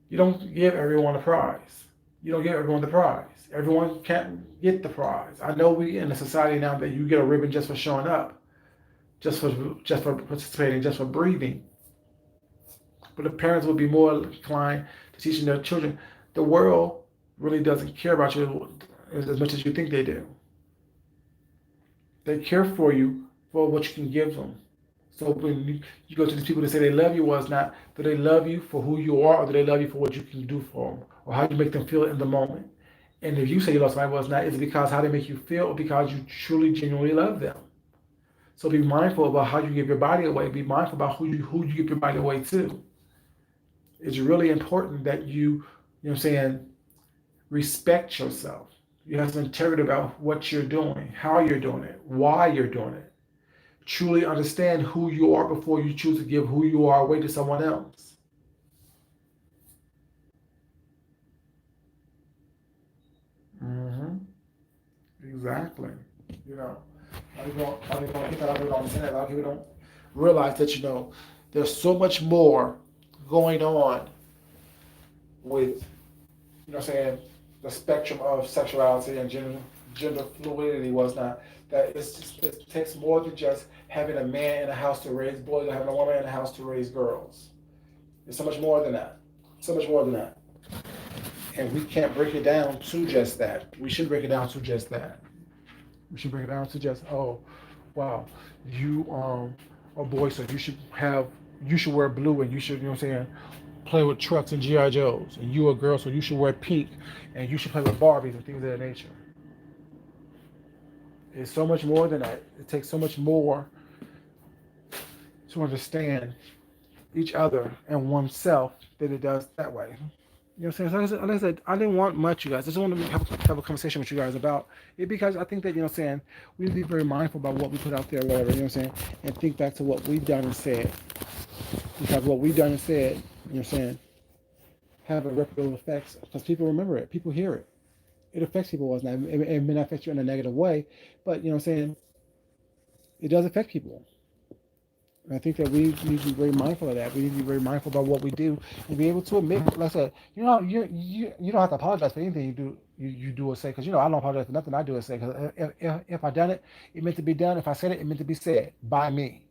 [SPEAKER 1] You don't give everyone a prize. You don't give everyone the prize. Everyone can't get the prize. I know we in a society now that you get a ribbon just for showing up, just for participating, just for breathing. But the parents will be more inclined to teaching their children the world really doesn't care about you as much as you think they do. They care for you for what you can give them. So when you go to these people that say they love you, was not do they love you for who you are, or do they love you for what you can do for them, or how you make them feel in the moment? And if you say you love somebody, was not, is it because how they make you feel, or because you truly, genuinely love them? So be mindful about how you give your body away. Be mindful about who you give your body away to. It's really important that you know what I'm saying, respect yourself. You have some integrity about what you're doing, how you're doing it, why you're doing it. Truly understand who you are before you choose to give who you are away to someone else. hmm Exactly. You know, a lot of people don't get that. A lot of people don't understand that. A lot of people don't realize that, there's so much more going on with, what I'm saying, the spectrum of sexuality and gender fluidity was not. That it takes more than just having a man in a house to raise boys or having a woman in a house to raise girls. It's so much more than that. So much more than that. And we can't break it down to just that. We should break it down to just that. We should bring it down to just, oh, wow, you a boy, so you should wear blue, and you should, you know what I'm saying, play with trucks and GI Joes, and you a girl, so you should wear pink, and you should play with Barbies and things of that nature. It's so much more than that. It takes so much more to understand each other and oneself than it does that way. You know what I'm saying? So like I said, I didn't want much, you guys. I just wanted to have a conversation with you guys about it because I think that, you know what I'm saying, we need to be very mindful about what we put out there, or whatever, you know what I'm saying, and think back to what we've done and said. Because what we've done and said, you know what I'm saying, have a reputable effects because people remember it, people hear it. It affects people, wasn't it? It may not affect you in a negative way, but you know what I'm saying, it does affect people. And I think that we need to be very mindful of that. We need to be very mindful about what we do and be able to admit, like I said, you don't have to apologize for anything you do or say, because I don't apologize for nothing I do or say. Because if I done it, it meant to be done. If I said it, it meant to be said by me.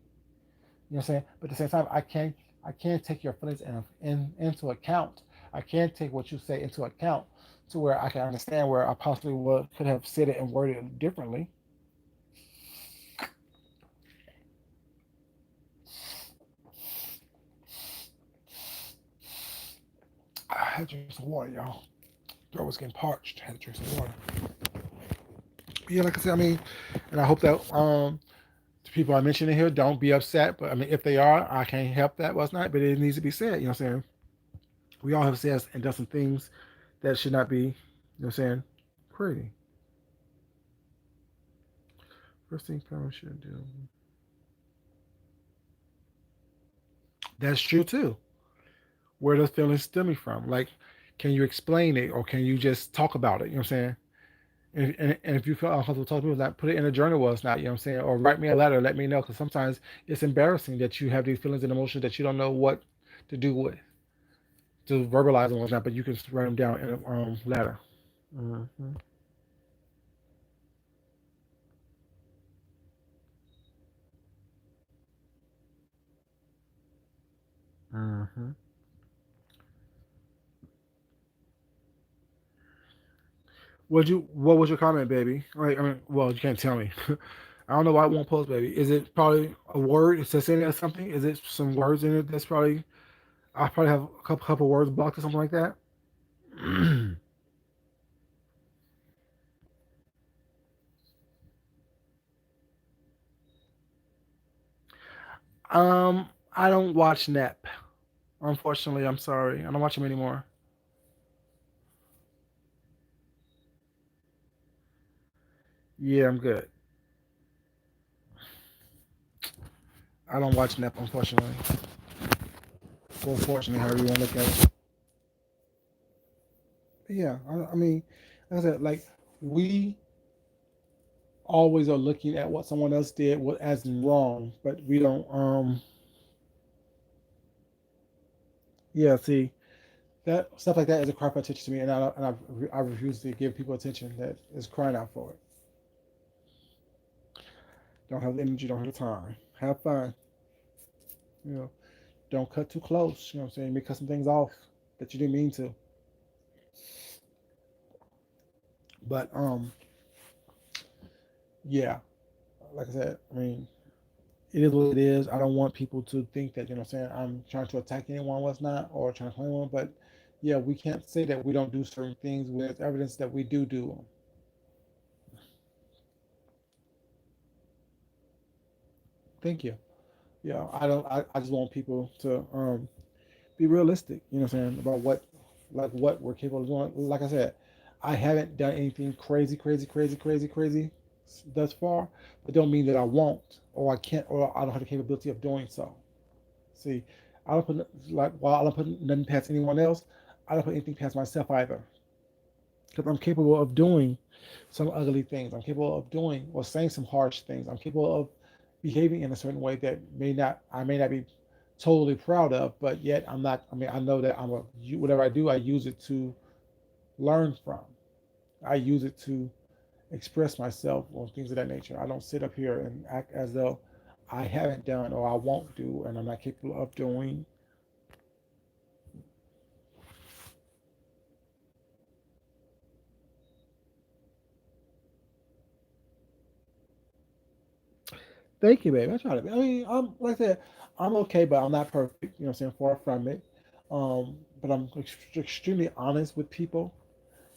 [SPEAKER 1] You know what I'm saying? But at the same time, I can't take your feelings into account. I can't take what you say into account to where I can understand where I possibly could have said it and worded it differently. I had to drink some water, y'all. Throat was getting parched. I had to drink some water. But yeah, like I said, I mean, and I hope that the people I mentioned in here don't be upset. But I mean, if they are, I can't help that. What's not, but it needs to be said. You know what I'm saying? We all have said and done some things that should not be. You know what I'm saying? Pretty. First thing parents should do. That's true too. Where those feelings stemming from? Like, can you explain it or can you just talk about it? You know what I'm saying? And if you feel uncomfortable talking to people, like put it in a journal or it's not, you know what I'm saying? Or write me a letter, let me know. Because sometimes it's embarrassing that you have these feelings and emotions that you don't know what to do with, to verbalize them or not, but you can write them down in a letter. Mm-hmm. Mm-hmm. What was your comment, baby? Like, I mean, well, you can't tell me. I don't know why it won't post, baby. Is it probably a word? Is it saying something? Is it some words in it that's probably I probably have a couple words blocked or something like that? I don't watch Nep. Unfortunately, I'm sorry. I don't watch him anymore. Yeah, I'm good. I don't watch Nep, unfortunately. Or fortunately, however you want to look at it. But yeah, I mean, like I said, like we always are looking at what someone else did as wrong, but we don't. Yeah, see, that stuff like that is a cry for attention to me, and I refuse to give people attention that is crying out for it. Don't have the energy, don't have the time. Have fun, you know. Don't cut too close. You know what I'm saying? You may cut some things off that you didn't mean to. But yeah, like I said, I mean, it is what it is. I don't want people to think that, what I'm saying, I'm trying to attack anyone, what's not, or trying to claim one. But yeah, we can't say that we don't do certain things with evidence that we do them. Thank you. Yeah, I don't. I just want people to be realistic. You know what I'm saying about what we're capable of doing. Like I said, I haven't done anything crazy, crazy, crazy, crazy, crazy thus far, but don't mean that I won't or I can't or I don't have the capability of doing so. See, I don't put while I don't put nothing past anyone else, I don't put anything past myself either, because I'm capable of doing some ugly things. I'm capable of doing or saying some harsh things. I'm capable of behaving in a certain way that I may not be totally proud of, but yet I'm not. I mean, I know that whatever I do, I use it to learn from. I use it to express myself or things of that nature. I don't sit up here and act as though I haven't done or I won't do and I'm not capable of doing. Thank you, baby. I try to be. I mean, I'm like I said, I'm okay, but I'm not perfect. You know what I'm saying? Far from it. But I'm extremely honest with people,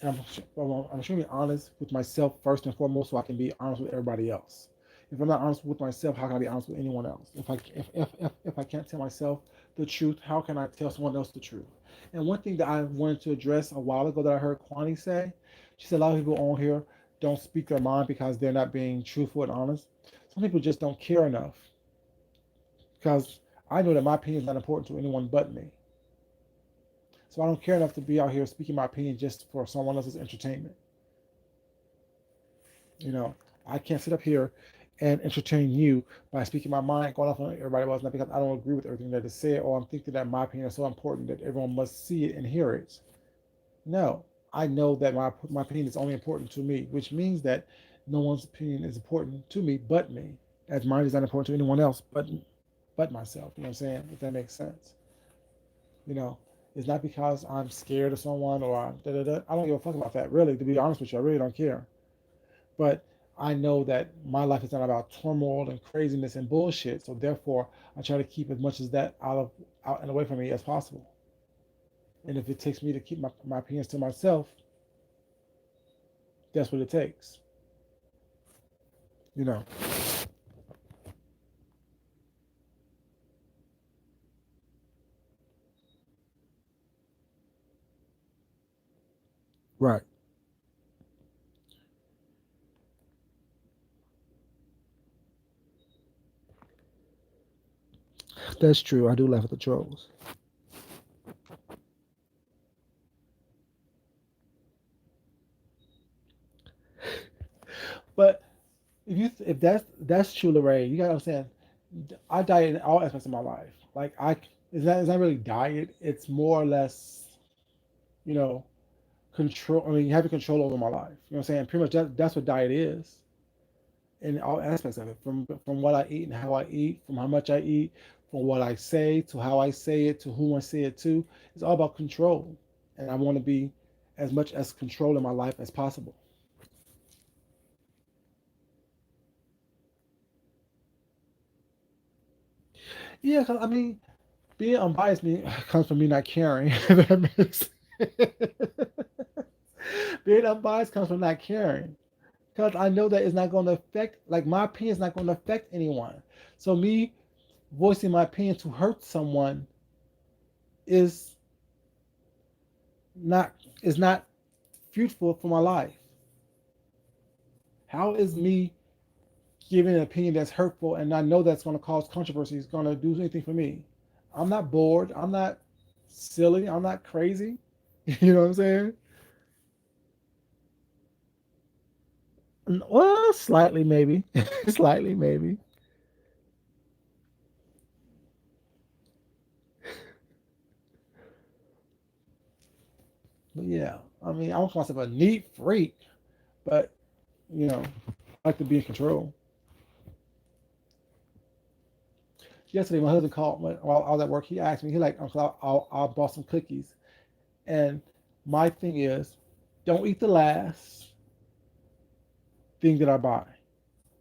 [SPEAKER 1] and I'm extremely honest with myself first and foremost, so I can be honest with everybody else. If I'm not honest with myself, how can I be honest with anyone else? If I can't tell myself the truth, how can I tell someone else the truth? And one thing that I wanted to address a while ago that I heard Kwani say, she said a lot of people on here don't speak their mind because they're not being truthful and honest. Some people just don't care enough because I know that my opinion is not important to anyone but me. So I don't care enough to be out here speaking my opinion just for someone else's entertainment. You know, I can't sit up here and entertain you by speaking my mind, going off on everybody else, not because I don't agree with everything that is said, or I'm thinking that my opinion is so important that everyone must see it and hear it. No, I know that my opinion is only important to me, which means that no one's opinion is important to me but me, as mine is not important to anyone else but myself. You know what I'm saying? If that makes sense. You know, it's not because I'm scared of someone or da da da. I don't give a fuck about that. Really, to be honest with you, I really don't care. But I know that my life is not about turmoil and craziness and bullshit. So therefore, I try to keep as much as that out and away from me as possible. And if it takes me to keep my opinions to myself, that's what it takes. You know. Right. That's true. I do laugh at the trolls. But if that's true, Lorraine, you gotta understand. I diet in all aspects of my life. Like it's not really diet. It's more or less, you know, control. I mean, having control over my life. You know what I'm saying? Pretty much that's what diet is in all aspects of it. From what I eat and how I eat, from how much I eat, from what I say to how I say it to who I say it to. It's all about control, and I want to be as much as control in my life as possible. Yeah, 'cause, I mean, being unbiased comes from me not caring. If that makes Being unbiased comes from not caring. Because I know that it's not going to affect, like, my opinion is not going to affect anyone. So, me voicing my opinion to hurt someone is not is not fruitful for my life. How is me giving an opinion that's hurtful and I know that's going to cause controversy is going to do anything for me? I'm not bored. I'm not silly. I'm not crazy. You know what I'm saying? Well, slightly maybe, slightly maybe. But yeah, I mean, I don't call myself a neat freak, but you know, I like to be in control. Yesterday, my husband called me while I was at work. He asked me, he like, Uncle, I'll bought some cookies, and my thing is, don't eat the last thing that I buy.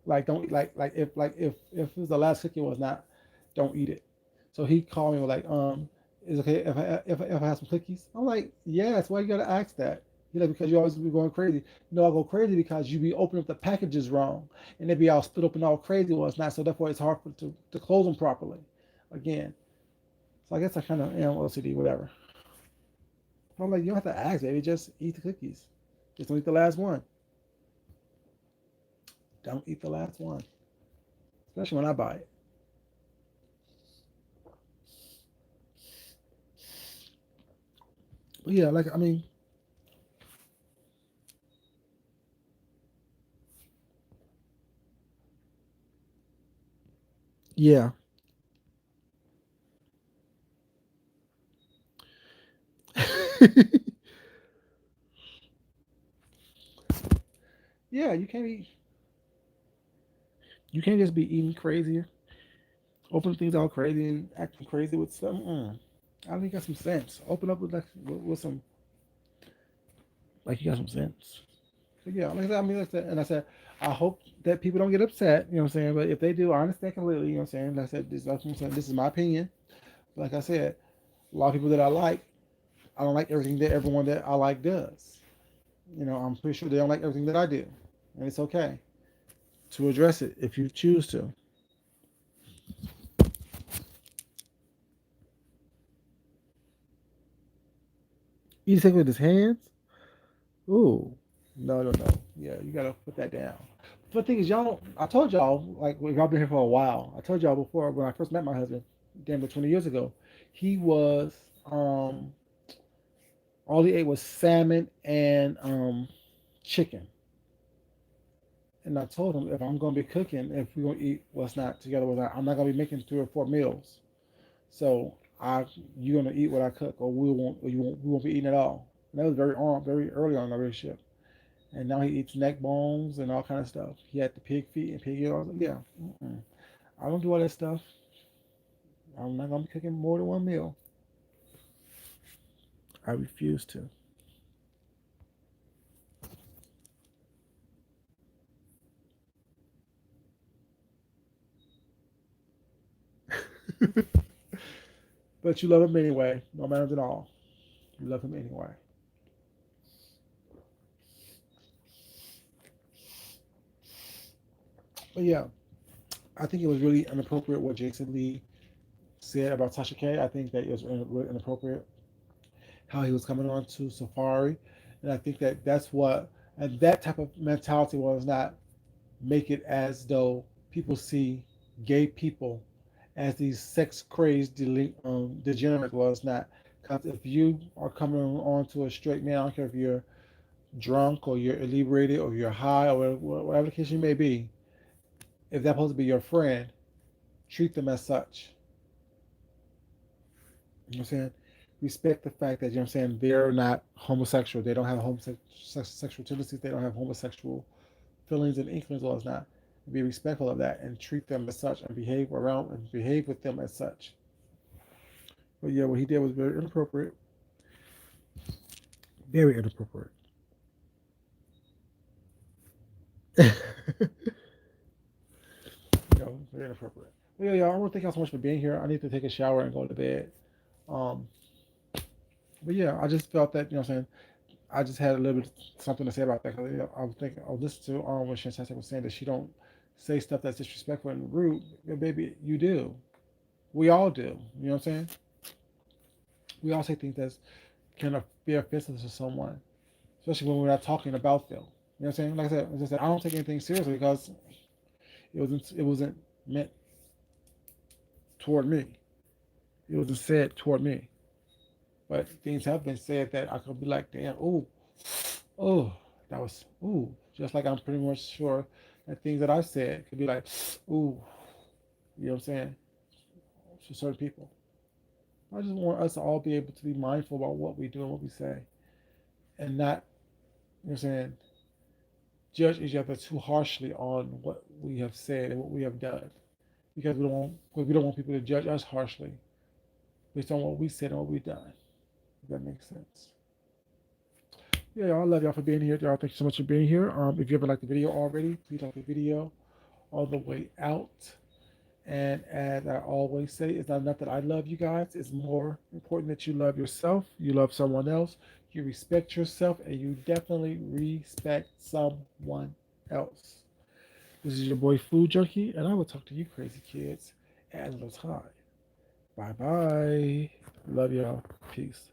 [SPEAKER 1] Like, don't if it was the last cookie was not, don't eat it. So he called me with like, is it okay if I have some cookies? I'm like, yes. Why you gotta ask that? He's like, because you always be going crazy. No, I go crazy because you be opening up the packages wrong, and they be all split open all crazy. Well, it's not. So therefore, it's hard to close them properly. Again, so I guess I kind of am OCD, whatever. I'm like, you don't have to ask, baby. Just eat the cookies. Just don't eat the last one. Don't eat the last one, especially when I buy it. But yeah, like I mean, yeah, yeah. You can't just be eating crazy, opening things all crazy and acting crazy with stuff. I think you got some sense. Open up with like with some like you got some sense. But yeah, like I said, like I said, and I said, I hope that people don't get upset. You know what I'm saying? But if they do, I understand completely. You know what I'm saying? Like I said, this, like I'm saying, this is my opinion. Like I said, a lot of people that I like, I don't like everything that everyone that I like does. You know, I'm pretty sure they don't like everything that I do, and it's okay to address it if you choose to. Eat sick with his hands? Ooh, no, no, no. Yeah, you gotta put that down. But the thing is, y'all, I told y'all, like, y'all been here for a while. I told y'all before when I first met my husband, damn near 20 years ago, he was, um, all he ate was salmon and chicken. And I told him if I'm gonna be cooking, if we're gonna eat what's not together with that, I'm not gonna be making 3 or 4 meals. So I, you're gonna eat what I cook, or we won't be eating at all. And that was very early on in the relationship. And now he eats neck bones and all kind of stuff. He had the pig feet and pig ears. Yeah, mm-mm. I don't do all that stuff. I'm not gonna be cooking more than 1 meal. I refuse to. But you love him anyway, no matter at all. You love him anyway. But yeah, I think it was really inappropriate what Jason Lee said about Tasha K. I think that it was really inappropriate how he was coming on to Safari, and I think that that's what, and that type of mentality was not make it as though people see gay people as these sex crazed degenerate. Was not, because if you are coming on to a straight man, I don't care if you're drunk or you're inebriated or you're high or whatever the case you may be, if that's supposed to be your friend, treat them as such. You know what I'm saying? Respect the fact that, you know what I'm saying, they're not homosexual. They don't have homosexual tendencies. They don't have homosexual feelings and inklings or not. Be respectful of that and treat them as such and behave around and behave with them as such. But yeah, what he did was very inappropriate. Very inappropriate. Very inappropriate. But yeah, y'all, I want to thank y'all so much for being here. I need to take a shower and go to bed. Um, but yeah, I just felt that, you know what I'm saying, I just had a little bit something to say about that because, you know, I was thinking, I was listening to when Shantastic was saying that she don't say stuff that's disrespectful and rude. Yeah, baby, you do. We all do. You know what I'm saying? We all say things that can be offensive to someone, especially when we're not talking about them. You know what I'm saying? Like I said, as I said, I don't take anything seriously because it wasn't meant toward me. It wasn't said toward me. But things have been said that I could be like, damn, oh, that was, just like I'm pretty much sure that things that I've said could be like, ooh, you know what I'm saying, to certain people. I just want us to all be able to be mindful about what we do and what we say and not, you know what I'm saying, judge each other too harshly on what we have said and what we have done. Because we don't want people to judge us harshly based on what we said and what we've done. If that makes sense. Yeah, y'all, I love y'all for being here. Y'all, thank you so much for being here. If you ever liked the video already, please like the video all the way out. And as I always say, it's not enough that I love you guys. It's more important that you love yourself, you love someone else, you respect yourself, and you definitely respect someone else. This is your boy Food Junkie, and I will talk to you crazy kids at a little time. Bye bye. Love y'all. Peace.